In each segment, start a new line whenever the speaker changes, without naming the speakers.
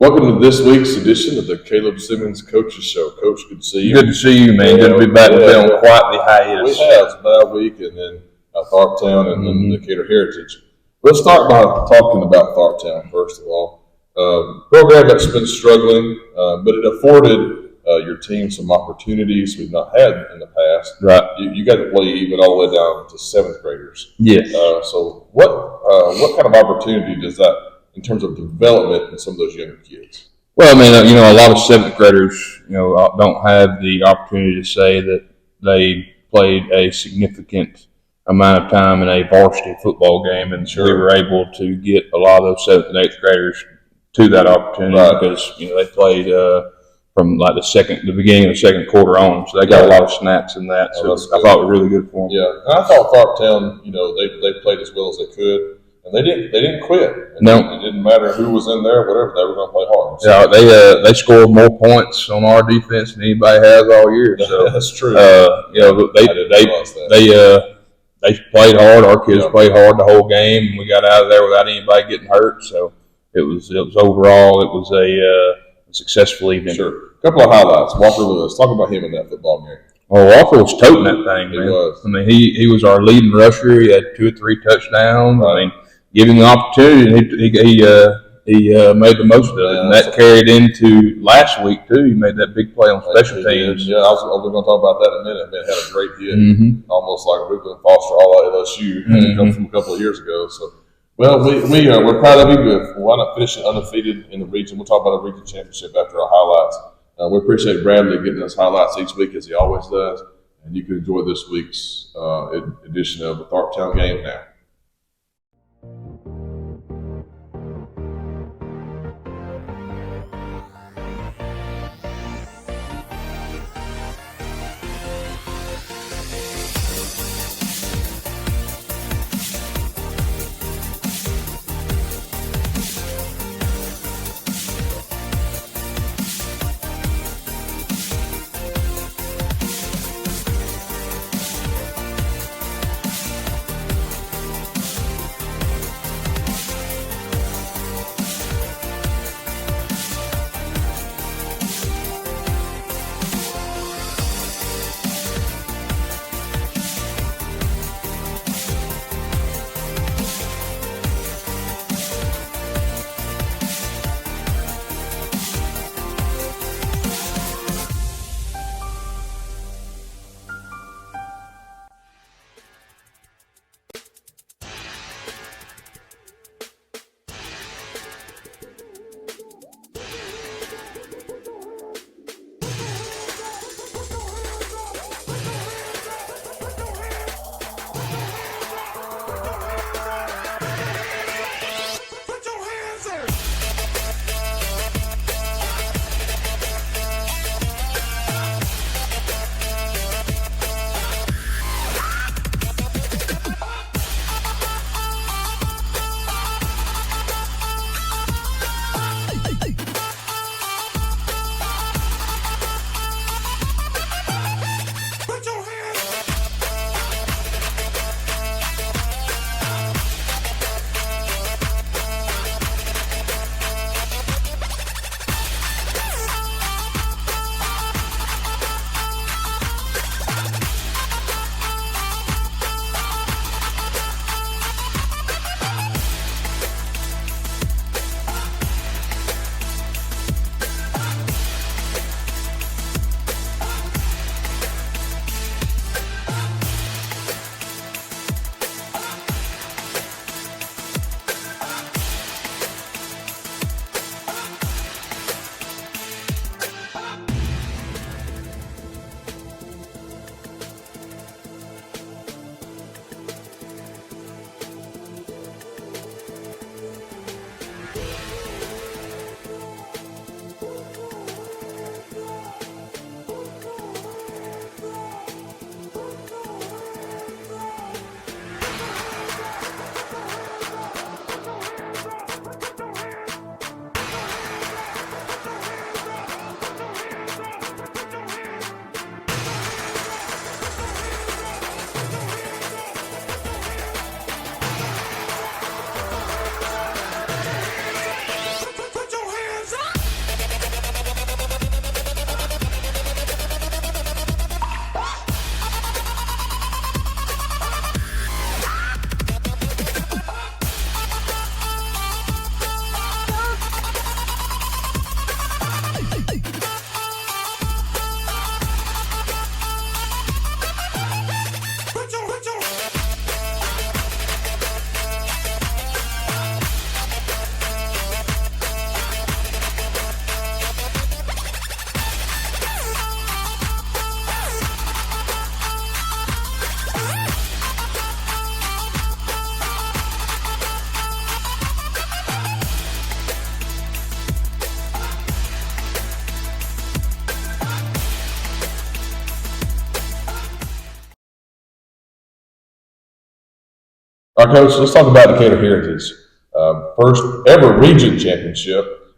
Welcome to this week's edition of the Caleb Simmons Coaches Show. Coach, good to see you.
Good to see you, man. Good to be back. We've been on quite the hiatus.
We have. It's a bad week, and then Tharptown and then Decatur Heritage. Let's start by talking about Tharptown, first of all. Program that's been struggling, but it afforded your team some opportunities we've not had in the past.
Right.
You got to play even all the way down to seventh graders.
Yes.
So what kind of opportunity does that in terms of development in some of those younger kids?
Well, I mean, a lot of seventh graders, don't have the opportunity to say that they played a significant amount of time in a varsity football game, and we were able to get a lot of those seventh and eighth graders to that opportunity because they played from like the beginning of the second quarter on, so they got a lot of snaps in that. So I thought it was really good for them.
Yeah, and I thought Tharptown, they played as well as they could. And they didn't quit.
No,
it didn't matter who was in there, whatever. They were going to play hard.
So. Yeah, they scored more points on our defense than anybody has all year. So
that's true.
They played hard. Our kids played hard the whole game, and we got out of there without anybody getting hurt. So it was overall it was a successful evening.
Sure. A couple of highlights. Walker Lewis. Talk about him in that football game.
Well, Walker was toting that thing, man.
He was.
I mean, he was our leading rusher. He had 2 or 3 touchdowns.
Right.
I mean, give him the opportunity, he made the most of it, and that carried into last week too. He made that big play on special teams.
Yeah, I was going to talk about that in a minute. Man, had a great hit, almost like Brooklyn Foster, all at LSU, come from a couple of years ago. So, well, we're proud of you. But why not finish undefeated in the region? We'll talk about the region championship after our highlights. We appreciate Bradly getting us highlights each week as he always does, and you can enjoy this week's edition of the Tharptown Game now. All right, Coach, let's talk about Decatur Heritage. First ever region championship.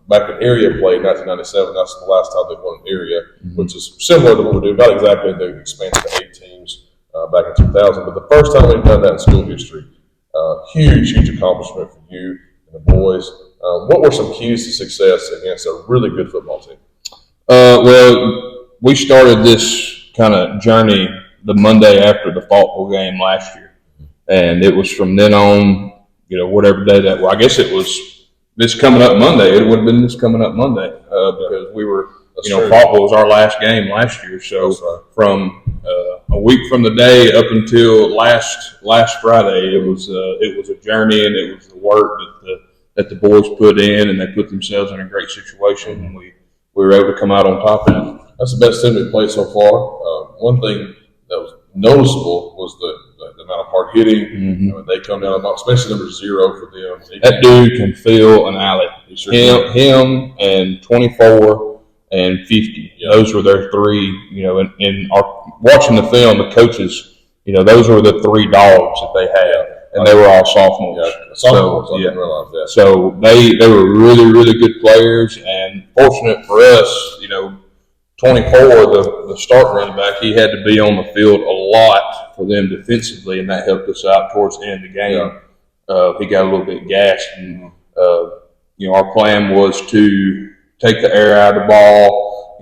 Back in area play in 1997, that's the last time they won an area, which is similar to what we do. Not exactly, they expanded to 8 teams back in 2000, but the first time we've done that in school history. Huge accomplishment for you and the boys. What were some keys to success against a really good football team?
Well, we started this kind of journey the Monday after the Falkville game last year, and it was from then on, whatever day that was. I guess it was this coming up Monday. It would have been this coming up Monday because we were, Falkville was our last game last year. So from a week from the day up until last Friday, it was a journey, and it was the work that the boys put in, and they put themselves in a great situation, and we were able to come out on top of it.
That's the best team we've played so far. One thing that was noticeable was the amount of hard hitting. When they come down, especially number 0 for them.
That dude can fill an alley. Him and 24 and 50. Yeah. Those were their 3. And watching the film, the coaches, those were the 3 dogs that they had, and they were all sophomores.
Yeah, sophomores. I didn't realize that.
So they were really, really good players, and fortunate for us, 24, the start running back, he had to be on the field a lot for them defensively, and that helped us out towards the end of the game. Yeah. He got a little bit gassed, and our plan was to take the air out of the ball.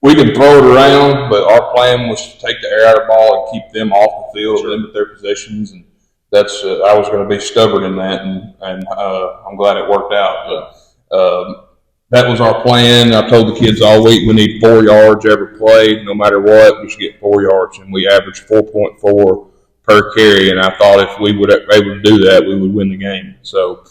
We can throw it around, but our plan was to take the air out of the ball and keep them off the field, limit their possessions, and that's I was going to be stubborn in that, and I'm glad it worked out. But, that was our plan. I told the kids all week we need 4 yards every play. No matter what, we should get 4 yards, and we averaged 4.4 per carry. And I thought if we would be able to do that, we would win the game. So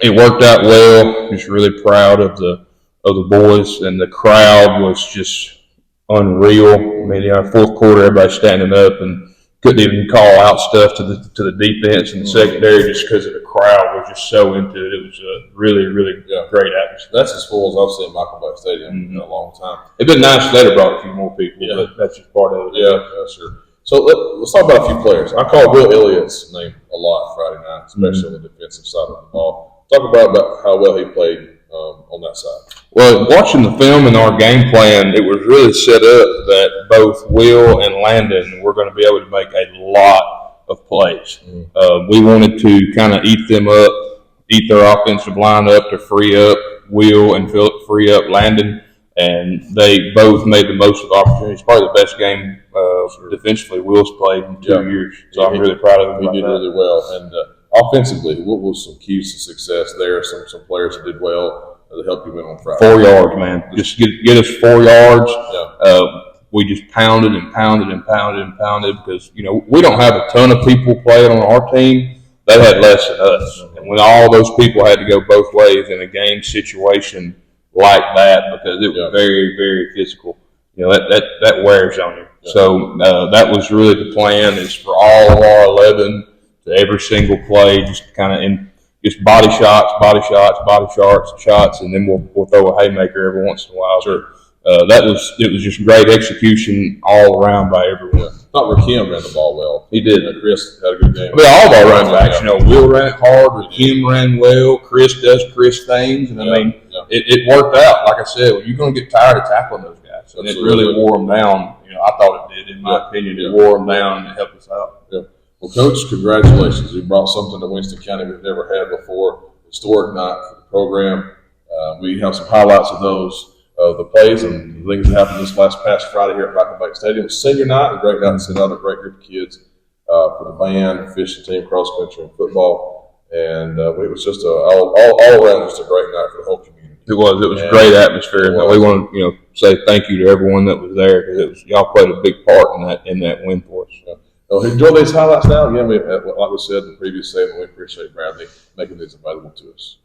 it worked out well. Just really proud of the boys, and the crowd was just unreal. I mean, our fourth quarter, everybody standing up and couldn't even call out stuff to the defense and the secondary just because of the crowd was just so into it. It was a really, really great atmosphere.
That's as full as I've seen Michael Buck Stadium in a long time.
It'd been nice if they'd have brought a few more people, but that's just part of it.
Yeah, sure. So let's talk about a few players. I call Will Elliott's name a lot Friday night, especially on the defensive side of the ball. Talk about how well he played on that side.
Well, watching the film and our game plan, it was really set up that both Will and Landon were going to be able to make a lot of plays. We wanted to kind of eat their offensive line up to free up Will and free up Landon, and they both made the most of the opportunities. Probably the best game defensively Will's played in 2 years, so I'm really proud of him.
He did really well. And offensively, what was some keys to success there? Some players who did well to help you win on Friday.
4 yards, man. Just get us 4 yards.
Yeah.
We just pounded because, we don't have a ton of people playing on our team. They had less than us. And when all those people had to go both ways in a game situation like that, because it was very, very physical, that wears on you. Yeah. So that was really the plan, is for all of our 11 to every single play, just kind of just body shots, and then we'll throw a haymaker every once in a while.
Sure.
It was just great execution all around by everyone.
I thought Rakim ran the ball well.
He did.
Chris had a good game.
I mean, all of our running backs, Will ran hard, Rakim ran well, Chris does Chris things, and it worked out. Like I said, you're going to get tired of tackling those guys, and it really wore them down. I thought it did, in my opinion. It wore them down and it helped us out.
Yeah. Well, Coach, congratulations. You brought something to Winston County we've never had before. Historic night for the program. We have some highlights of those, the plays and the things that happened this past Friday here at Falkville Stadium. Senior night, a great night to send out a great group of kids for the band, fishing team, cross country, and football. And it was just all around just a great night for the whole community.
It was a great atmosphere. We want to say thank you to everyone that was there, because y'all played a big part in that win for us.
Yeah. So enjoy these highlights now. Again, like we said in the previous segment, we appreciate Bradly making these available to us.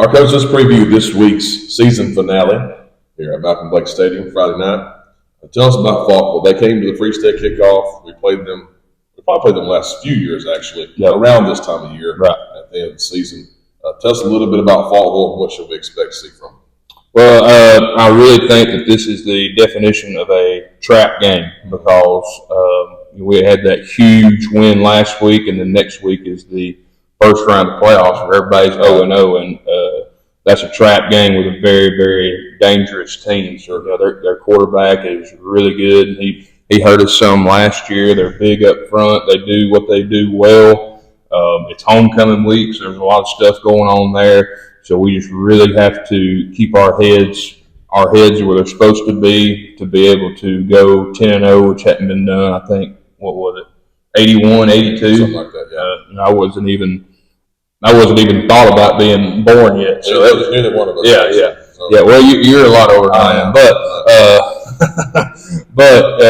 Our coach, let's preview this week's season finale here at Malcolm Blake Stadium Friday night. Tell us about Falkville. They came to the Free State kickoff. We played them. We probably played them the last few years, actually, around this time of year at the end of the season. Tell us a little bit about Falkville and what should we expect to see from them.
Well, I really think that this is the definition of a trap game because we had that huge win last week, and the next week is the first round of playoffs where everybody's 0-0, and that's a trap game with a very, very dangerous team. So their quarterback is really good. He hurt us some last year. They're big up front. They do what they do well. It's homecoming week, so there's a lot of stuff going on there. So we just really have to keep our heads where they're supposed to be able to go 10-0, which hadn't been done. I think, what was it, 81, 82?
Something like that, yeah.
And I wasn't even thought about being born yet. So
neither one of us.
Yeah. Well, you're a lot older than I am, but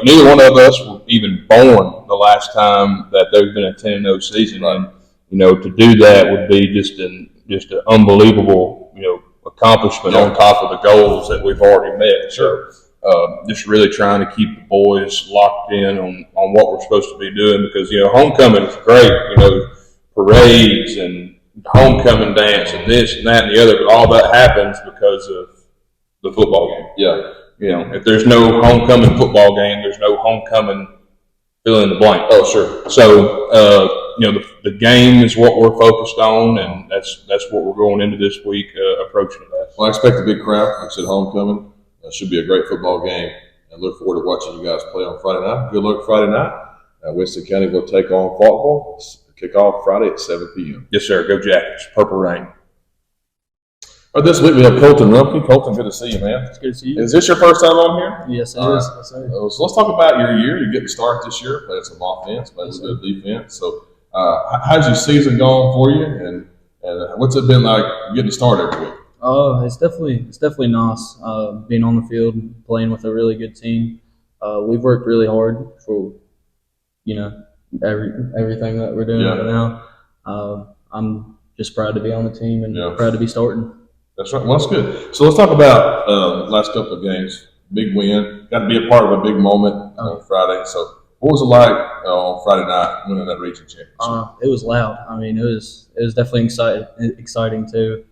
neither one of us were even born the last time that there's been a 10-0 season, and to do that would be just an unbelievable accomplishment on top of the goals that we've already met.
Sure.
Just really trying to keep the boys locked in on what we're supposed to be doing because homecoming is great. Parades and homecoming dance and this and that and the other, but all that happens because of the football game.
Yeah.
If there's no homecoming football game, there's no homecoming fill in the blank.
Oh, sure.
So, the game is what we're focused on, and that's what we're going into this week approaching that.
Well, I expect a big crowd. Like I said, homecoming. Should be a great football game, and look forward to watching you guys play on Friday night. Good luck Friday night. Winston County will take on Falkville. Kickoff Friday at 7 p.m.
Yes, sir. Go Jackets. Purple Rain.
All right, this week we have Colton Rumpke. Colton, good to see you, man.
It's good to see you.
Is this your first time on here?
Yes, it is.
So let's talk about your year. You're getting started this year, playing some offense, playing some good defense. So how's your season going for you, and what's it been like getting started every week?
It's definitely nice being on the field, playing with a really good team. We've worked really hard for, everything that we're doing right now. I'm just proud to be on the team and proud to be starting.
That's right. Well, that's good. So let's talk about last couple of games. Big win. Got to be a part of a big moment on Friday. So what was it like on Friday night winning that region championship?
It was loud. I mean, it was definitely exciting too.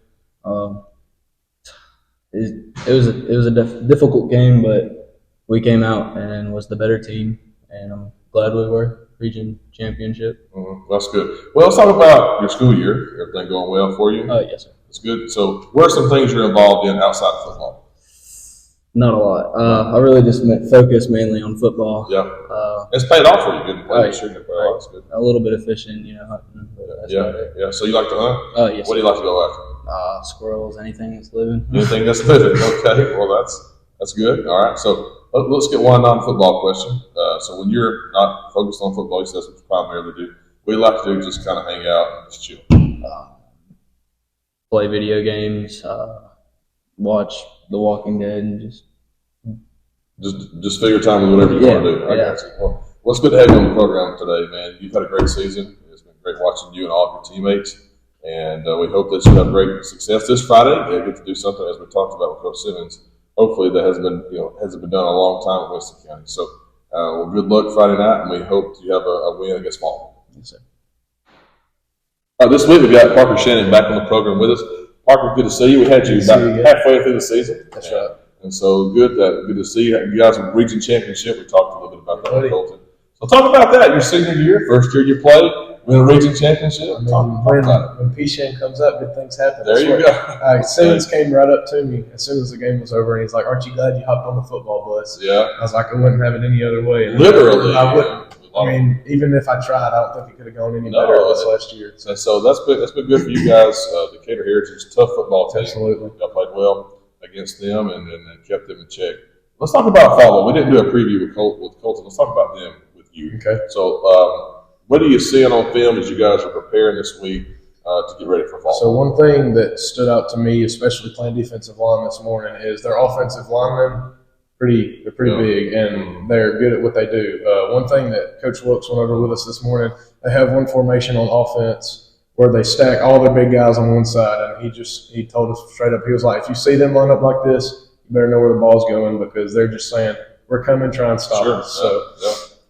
It was a difficult game, but we came out and was the better team, and I'm glad we were region championship.
That's good. Well, let's talk about your school year. Everything going well for you?
Yes, sir.
That's good. So what are some things you're involved in outside of football?
Not a lot. I really just focus mainly on football.
Yeah. It's paid off for you. Good to play. That's good.
A little bit of fishing, hunting. That's about it.
Yeah. So you like to hunt?
Yes.
What do you like to go after?
Squirrels, anything that's living.
Anything that's living. Okay. Well, that's good. All right. So let's get one non-football question. So when you're not focused on football, you said that's what you primarily do. What do you like to do? Just kind of hang out and just chill.
Play video games. Watch The Walking Dead, and
just fill your time with whatever you want to do. I got you. Well, it's good to have you on the program today, man. You've had a great season. It's been great watching you and all of your teammates. And we hope that you have great success this Friday. They get to do something, as we talked about with Coach Simmons. Hopefully, that hasn't been done in a long time at Winston County. So, good luck Friday night, and we hope you have a win against Falkville.
Yes, sir.
This week we've got Parker Shannon back on the program with us. Parker, good to see you. We had you about halfway through the season.
That's right.
And so good to see you. You guys were region championship. We talked a little bit about that with Colton. So talk about that. Your senior year, first year you played. Win a region championship.
When P-Shan comes up, good things happen.
There you go.
Simmons came right up to me as soon as the game was over, and he's like, "Aren't you glad you hopped on the football bus?"
Yeah.
I was like, "I wouldn't have it any other way." And
Literally,
I wouldn't. I mean, even if I tried, I don't think it could have gone any better this last year.
So that's been good for you guys. Decatur Heritage, tough football team.
Absolutely.
Y'all played well against them and kept them in check. Let's talk about Falkville. We didn't do a preview with Colton. Let's talk about them with you.
Okay.
So, what are you seeing on film as you guys are preparing this week to get ready for Falkville?
So one thing that stood out to me, especially playing defensive line this morning, is their offensive linemen. They're pretty big, and they're good at what they do. One thing that Coach Wilkes went over with us this morning, they have one formation on offense where they stack all their big guys on one side, and he told us straight up, he was like, if you see them line up like this, you better know where the ball's going because they're just saying, we're coming, try and stop us. So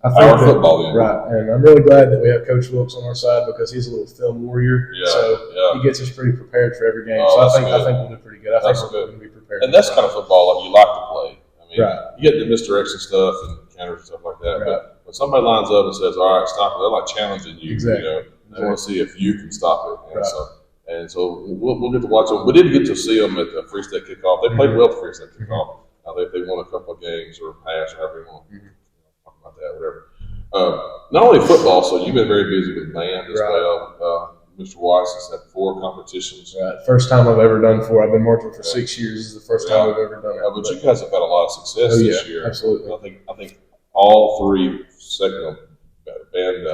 I think
our football then.
Right, and I'm really glad that we have Coach Wilkes on our side because he's a little film warrior. He gets us pretty prepared for every game. So I think we'll do pretty good. I think we're going to be prepared.
And that's kind of football like you like to play. I mean, you get the misdirection stuff and counters and stuff like that. But when somebody lines up and says, "All right, stop it," they're like challenging you.
Exactly.
You know, they want to see if you can stop it. And so we'll get to watch them. We didn't get to see them at the Free State kickoff. They played well at the Free State kickoff. They won a couple of games or pass, or however you want to talk about that, whatever. Not only football, so you've been very busy with band as well. Mr. Weiss has had 4 competitions.
Right. First time I've ever done 4. I've been working for 6 years. This is the first time I've ever done it.
But you guys have had a lot of success this year.
Absolutely.
I think all 3 second band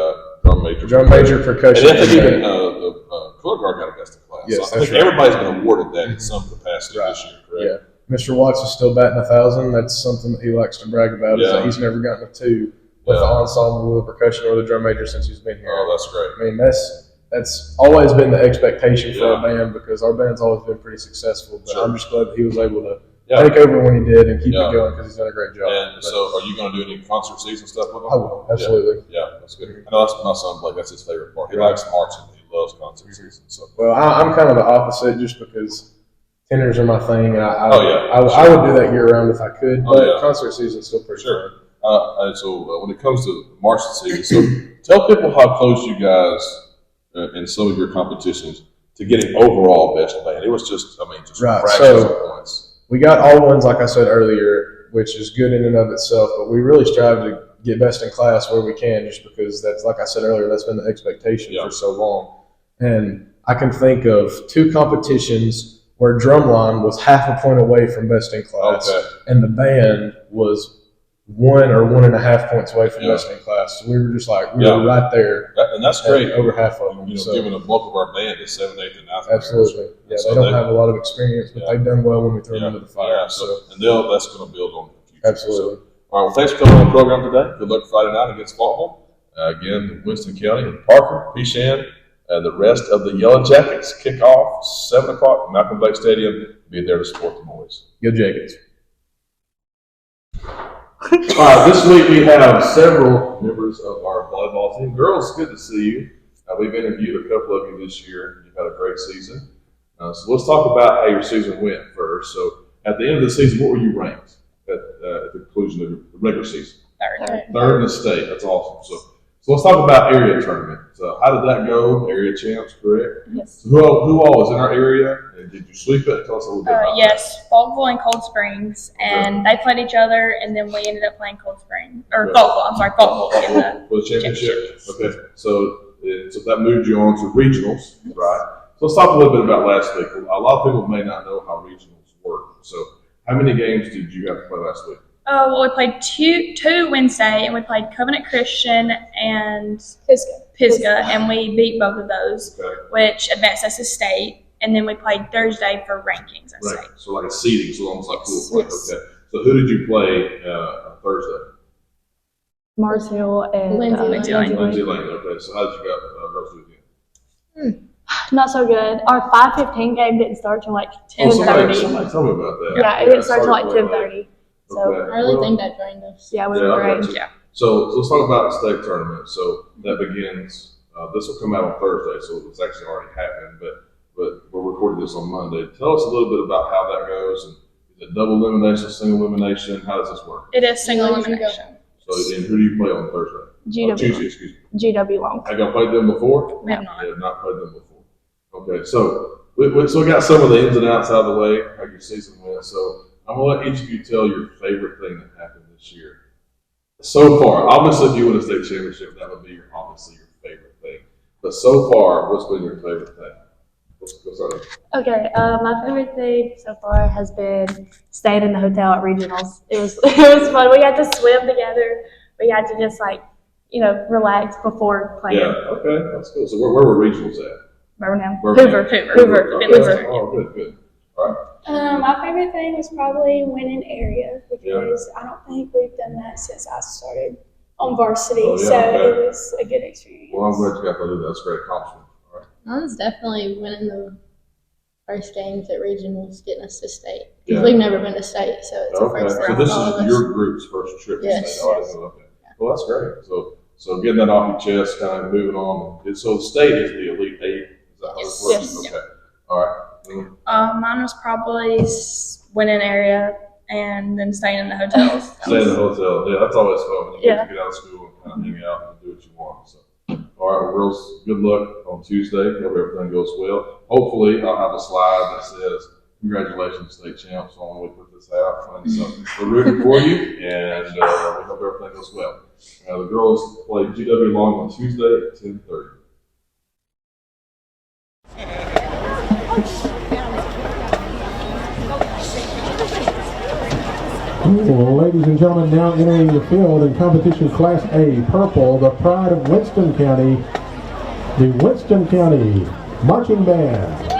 drum major,
percussion,
and I think even the color guard got a best in class.
Yes,
so I think everybody's been awarded that in some capacity this year. Correct?
Yeah. Mr. Watts is still batting 1,000. That's something that he likes to brag about. Is that he's never gotten a 2 with the ensemble, the percussion, or the drum major since he's been here.
Oh, that's great.
I mean, that's always been the expectation for our band because our band's always been pretty successful. But I'm just glad that he was able to take over when he did and keep it going because he's done a great job.
And so, are you going to do any concert season stuff with him?
I will, absolutely.
Yeah, that's good. I know that's my son Blake. That's his favorite part. He likes marching. He loves concert season. So,
well, I'm kind of the opposite, just because tenors are my thing, and I would do that year round if I could. But concert season's still pretty fun.
And so when it comes to marching season, so tell people how close you guys in some of your competitions to getting overall best band. It was just fractions of points.
We got all ones, like I said earlier, which is good in and of itself, but we really strive to get best in class where we can, just because that's, like I said earlier, that's been the expectation for so long. And I can think of 2 competitions where drumline was half a point away from best in class, and the band was 1 or 1.5 points away from best in class. So we were just like, we were right there.
And that's great.
Over half of them.
Given the bulk of our band is 7th, 8th, and 9th.
Absolutely. Yeah, so they don't have a lot of experience, but they've done well when we throw them into the fire.
And that's going to build on the future.
Absolutely.
So, all right, well, thanks for coming on the program today. Good luck Friday night against Falkville. Again, Winston County, and Parker, Peashan, and the rest of the Yellow Jackets kick off 7 o'clock, Malcolm Blake Stadium. Be there to support the boys.
Go Jackets.
All right, this week we have several members of our volleyball team. Girls, good to see you. We've interviewed a couple of you this year. You've had a great season. So let's talk about how your season went first. So at the end of the season, what were you ranked at the conclusion of the regular season? Third in the state. That's awesome. So let's talk about area tournament. So how did that go? Area champs, correct?
Yes.
So who all was in our area? And did you sweep it? Tell us a little bit about
yes, Falkville and Cold Springs, and they played each other, and then we ended up playing Cold Springs or Falkville. I'm sorry, Falkville in
for the championship. Okay, so that moved you on to regionals, right? So let's talk a little bit about last week. A lot of people may not know how regionals work. So how many games did you have to play last week?
Well, we played two Wednesday, and we played Covenant Christian and Pisgah, and we beat both of those, which advanced us to state. And then we played Thursday for rankings at state.
So like a seeding, so almost like pool play. Okay. So who did you play Thursday?
Mars Hill and
Lindsay Lane.
Lindsay Lane. Okay. So how did you got those again?
Not so good. Our 5:15 game didn't start till like 10:30.
Somebody tell me about that.
Yeah, it didn't start till like 10:30. So
I really think that drained us.
yeah, we were great.
Yeah.
So let's talk about the state tournament. So that begins. This will come out on Thursday, so it's actually already happened. But we're recording this on Monday. Tell us a little bit about how that goes. And is it double elimination, single elimination? How does this work?
It is single elimination.
So and who do you play on Thursday? Tuesday, excuse me.
GW Long.
Have y'all played them before?
We have not.
I have not played them before. Okay, so we got some of the ins and outs out of the way, how your season went. So I'm going to let each of you tell your favorite thing that happened this year. So far, obviously if you win a state championship, that would be obviously your favorite thing. But so far, what's been your favorite thing?
Okay, my favorite thing so far has been staying in the hotel at regionals. It was fun. We got to swim together. We got to just relax before playing.
Yeah, okay, that's cool. So where were regionals at?
Birmingham.
Hoover.
Oh, good. All right.
My favorite thing was probably winning area because I don't think we've done that since I started on varsity. It was a good experience.
Well, I'm glad you got to do that. That's a great accomplishment. All right.
Mine's definitely winning the first games at regionals, getting us to state.
Yeah.
Because we've never been to state, so it's a first
So
for
this
all of
is
us.
your group's first trip to
Yes.
state. Oh, I didn't know that. Well, that's great. So getting that off your chest, kind of moving on. So the state is the Elite Eight. Is that how it works?
Yes.
Okay. All right.
Mine was probably winning area and then staying in the hotels.
Stay in the hotel. Yeah, that's always fun when you
Yeah.
get to get out of school and kind of hang out and do what you want. So, all right, well, girls, good luck on Tuesday. Hope everything goes well. Hopefully, I'll have a slide that says, "Congratulations, state champs," on when we put this out. And so we're rooting for you, and we hope everything goes well. The girls play GW Long on Tuesday at 10:30.
Ladies and gentlemen, now entering the field in competition Class A, purple, the Pride of Winston County, the Winston County Marching Band.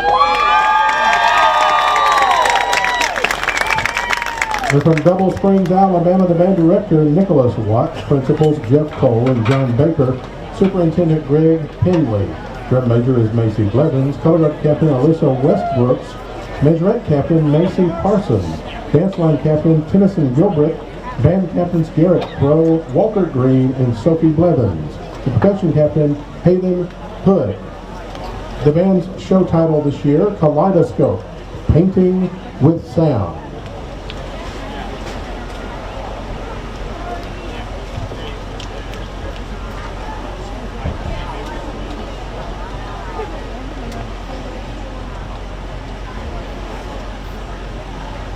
And from Double Springs, Alabama, the band director Nicholas Watts, principals Jeff Cole and John Baker, superintendent Greg Penley. Drum major is Macy Blevins, color guard captain Alyssa Westbrooks, majorette captain Macy Parsons, dance line captain Tennyson Gilbrick, band captains Garrett Crow, Walker Green, and Sophie Blevins. The percussion captain Hayden Hood. The band's show title this year, Kaleidoscope, Painting with Sound.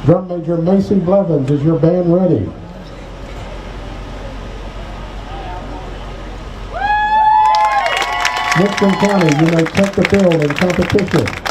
Drum major Macy Blevins, is your band ready? Winston County, you may take the field in competition.